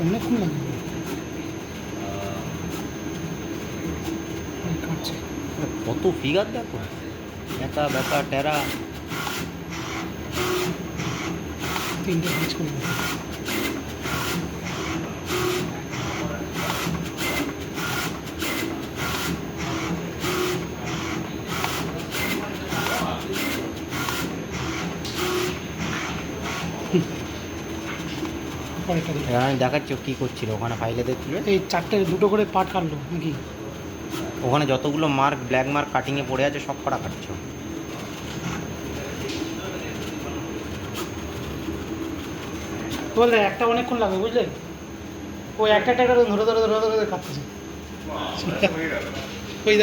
অনেকক্ষণ লাগে কাটছে। কত ফিগার দেখো, একা বেকা টেরা। তিনটে কাজ করে দেবে। পরেরটা দেখি। এখানে আমি দেখাচ্ছি ও কী করছিল ওখানে ফাইলে দেখছিল। এই চারটে দুটো করে পার্ট কাটলো নাকি? ওখানে যতগুলো মার্ক ব্ল্যাক মার্ক কাটিংয়ে পড়ে আছে সব কটা কাটছো। বললে একটা অনেকক্ষণ লাগবে বুঝলে, ওই একটা ধরে ধরে ধরে ধরে কাটতেছে।